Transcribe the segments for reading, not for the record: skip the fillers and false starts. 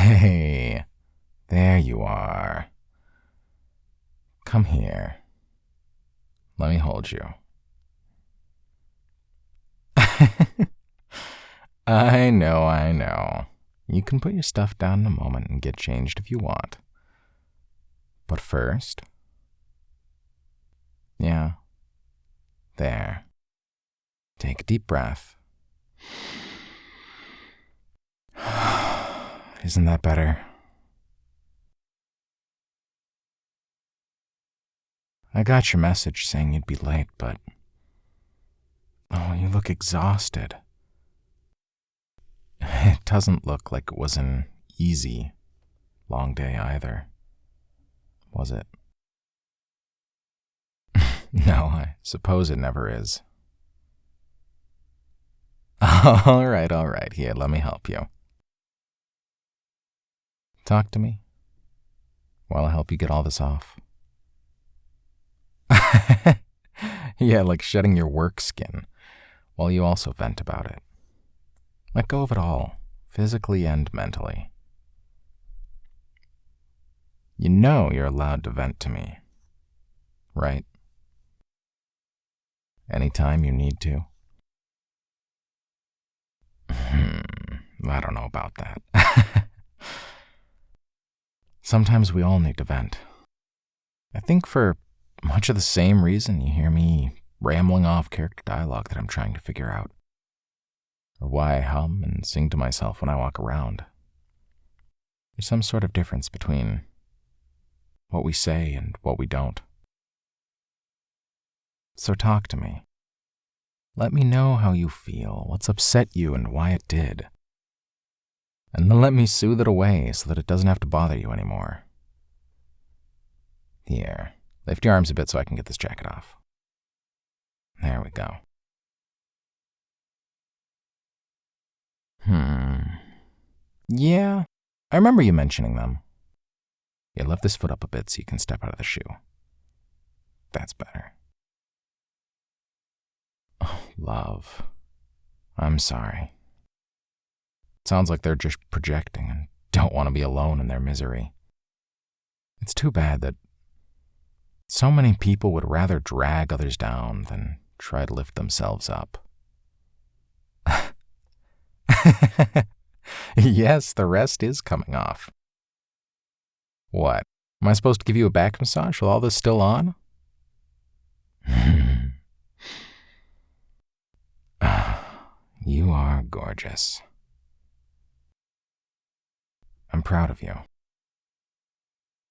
Hey, there you are. Come here. Let me hold you. I know. You can put your stuff down in a moment and get changed if you want. But first... Yeah. There. Take a deep breath. Isn't that better? I got your message saying you'd be late, but... Oh, you look exhausted. It doesn't look like it was an easy, long day either. Was it? No, I suppose it never is. All right. Here, let me help you. Talk to me while I help you get all this off. Yeah, like shedding your work skin while you also vent about it. Let go of it all, physically and mentally. You know you're allowed to vent to me, right? Anytime you need to. I don't know about that. Sometimes we all need to vent. I think for much of the same reason you hear me rambling off character dialogue that I'm trying to figure out. Or why I hum and sing to myself when I walk around. There's some sort of difference between what we say and what we don't. So talk to me. Let me know how you feel, what's upset you, and why it did. And then let me soothe it away so that it doesn't have to bother you anymore. Here, lift your arms a bit so I can get this jacket off. There we go. Yeah, I remember you mentioning them. Yeah, lift this foot up a bit so you can step out of the shoe. That's better. Oh, love. I'm sorry. Sounds like they're just projecting and don't want to be alone in their misery. It's too bad that so many people would rather drag others down than try to lift themselves up. Yes, the rest is coming off. What? Am I supposed to give you a back massage with all this still on? You are gorgeous. I'm proud of you.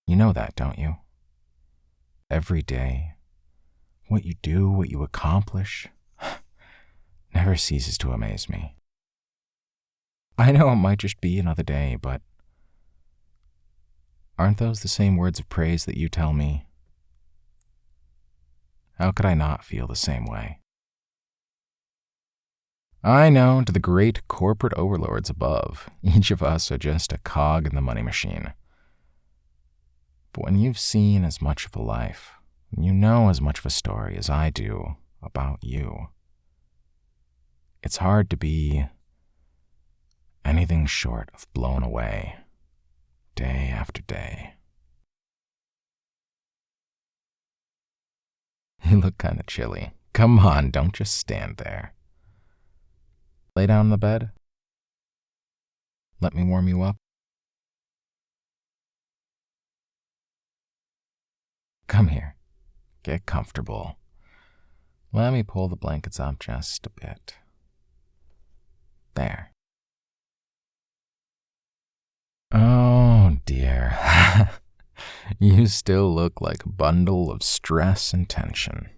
You know that, don't you? Every day, what you do, what you accomplish, never ceases to amaze me. I know it might just be another day, but aren't those the same words of praise that you tell me? How could I not feel the same way? I know, to the great corporate overlords above, each of us are just a cog in the money machine. But when you've seen as much of a life, when you know as much of a story as I do about you, it's hard to be anything short of blown away, day after day. You look kind of chilly. Come on, don't just stand there. Lay down on the bed. Let me warm you up. Come here. Get comfortable. Let me pull the blankets up just a bit. There. Oh, dear. You still look like a bundle of stress and tension.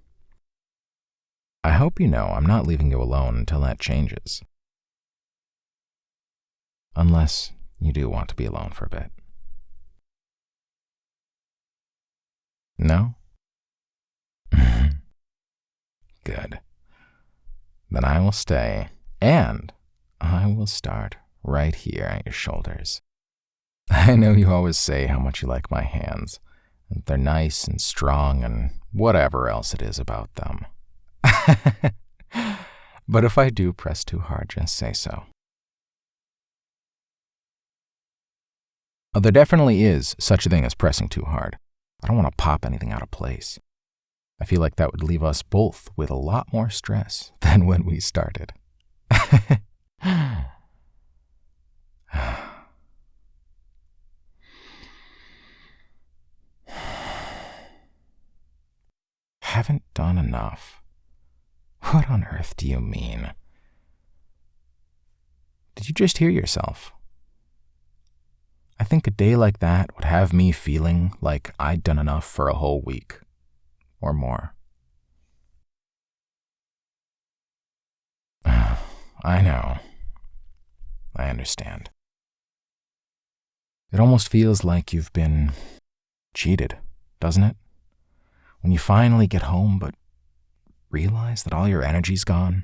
I hope you know I'm not leaving you alone until that changes. Unless you do want to be alone for a bit. No? Good. Then I will stay, and I will start right here at your shoulders. I know you always say how much you like my hands, that they're nice and strong and whatever else it is about them. But if I do press too hard, just say so. There definitely is such a thing as pressing too hard. I don't want to pop anything out of place. I feel like that would leave us both with a lot more stress than when we started. Haven't done enough. What on earth do you mean? Did you just hear yourself? I think a day like that would have me feeling like I'd done enough for a whole week. Or more. I know. I understand. It almost feels like you've been cheated, doesn't it? When you finally get home but realize that all your energy's gone.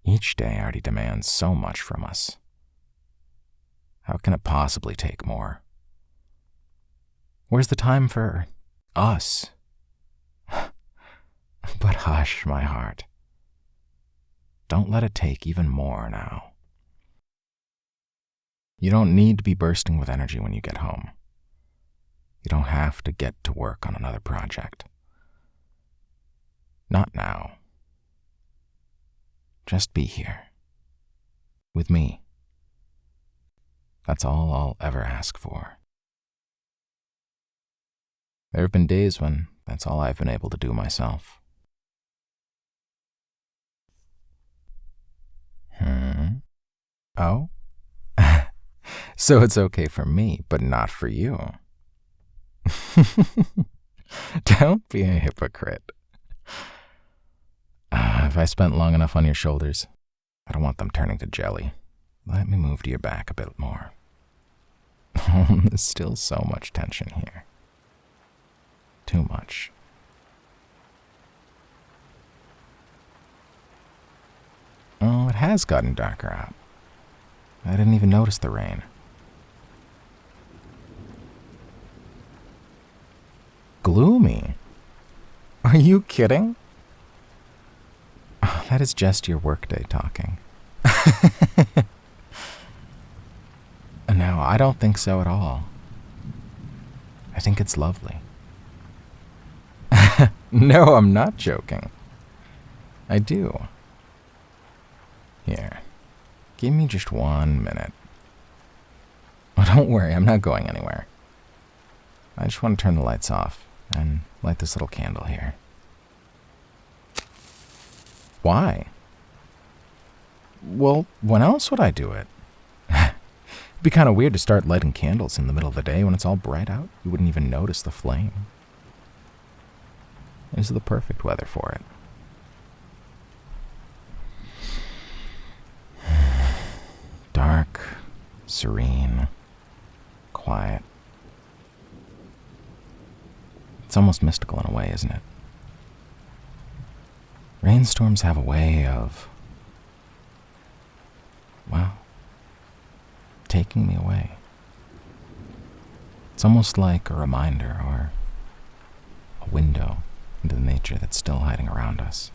Each day already demands so much from us. How can it possibly take more? Where's the time for us? But hush, my heart. Don't let it take even more now. You don't need to be bursting with energy when you get home. You don't have to get to work on another project. Not now. Just be here. With me. That's all I'll ever ask for. There have been days when that's all I've been able to do myself. Oh? So it's okay for me, but not for you. Don't be a hypocrite. Have I spent long enough on your shoulders? I don't want them turning to jelly. Let me move to your back a bit more. There's still so much tension here. Too much. Oh, it has gotten darker out. I didn't even notice the rain. Gloomy? Are you kidding? Oh, that is just your workday talking. No, I don't think so at all. I think it's lovely. No, I'm not joking. I do. Here, give me just 1 minute. Oh, don't worry, I'm not going anywhere. I just want to turn the lights off and light this little candle here. Why? Well, when else would I do it? It'd be kind of weird to start lighting candles in the middle of the day when it's all bright out. You wouldn't even notice the flame. This is the perfect weather for it. Dark, serene, quiet. It's almost mystical in a way, isn't it? Rainstorms have a way of, well, taking me away. It's almost like a reminder or a window into the nature that's still hiding around us.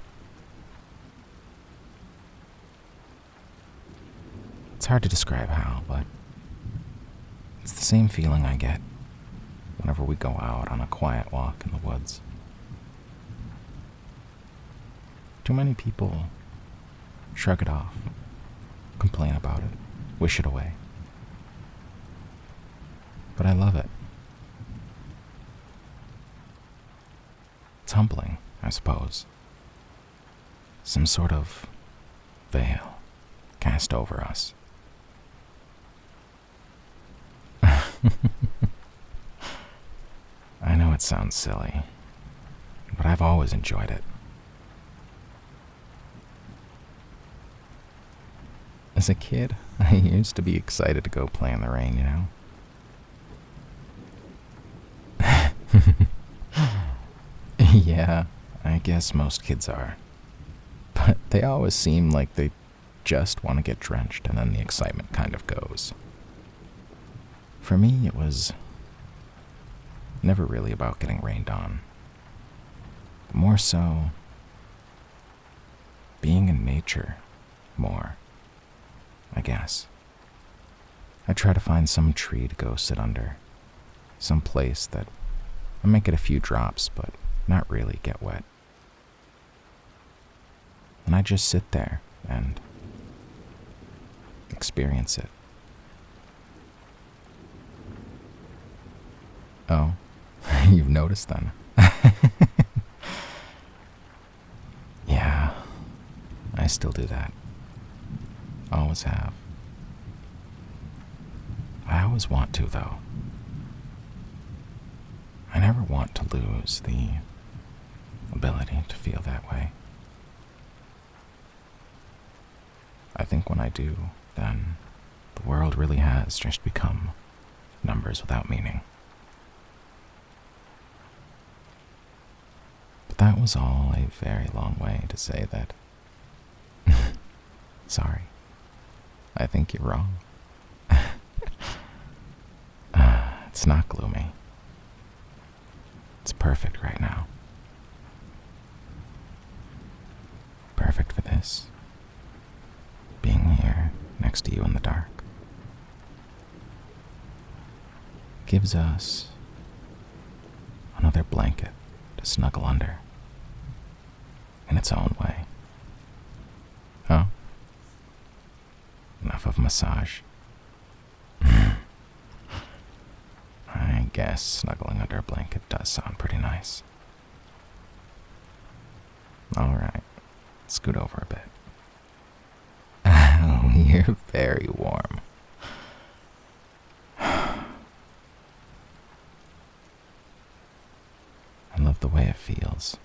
It's hard to describe how, but it's the same feeling I get whenever we go out on a quiet walk in the woods. Too many people shrug it off, complain about it, wish it away. But I love it. It's humbling, I suppose. Some sort of veil cast over us. I know it sounds silly, but I've always enjoyed it. As a kid, I used to be excited to go play in the rain, you know? Yeah, I guess most kids are. But they always seem like they just want to get drenched and then the excitement kind of goes. For me, it was never really about getting rained on. More so, being in nature more, I guess. I try to find some tree to go sit under, some place that I might get a few drops, but not really get wet. And I just sit there and experience it. Oh, you've noticed then. Yeah, I still do that. Always have. I always want to, though. I never want to lose the ability to feel that way. I think when I do, then the world really has just become numbers without meaning. But that was all a very long way to say that. Sorry. I think you're wrong. It's not gloomy. It's perfect right now. Perfect for this. Being here next to you in the dark. Gives us another blanket to snuggle under. In its own way. Oh? Enough of massage. I guess snuggling under a blanket does sound pretty nice. Alright, scoot over a bit. Oh, you're very warm. I love the way it feels.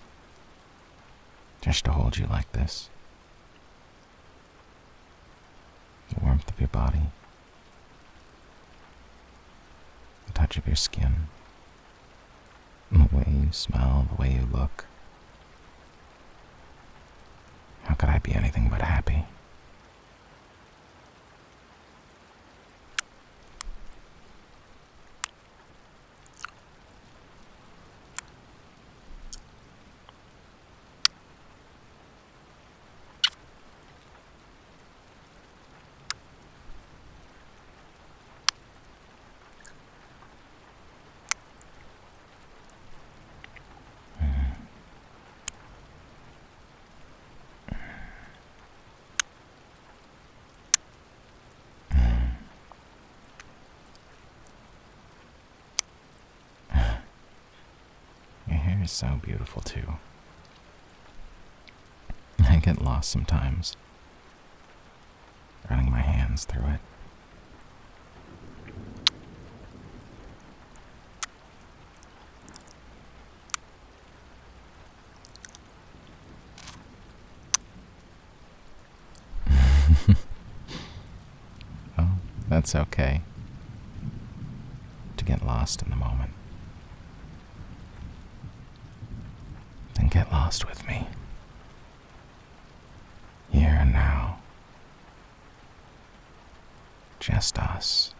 Just to hold you like this. The warmth of your body. The touch of your skin. The way you smell, the way you look. How could I be anything but happy? Is so beautiful too. I get lost sometimes, running my hands through it. Oh, that's okay. To get lost in the moment. Then get lost with me. Here and now. Just us.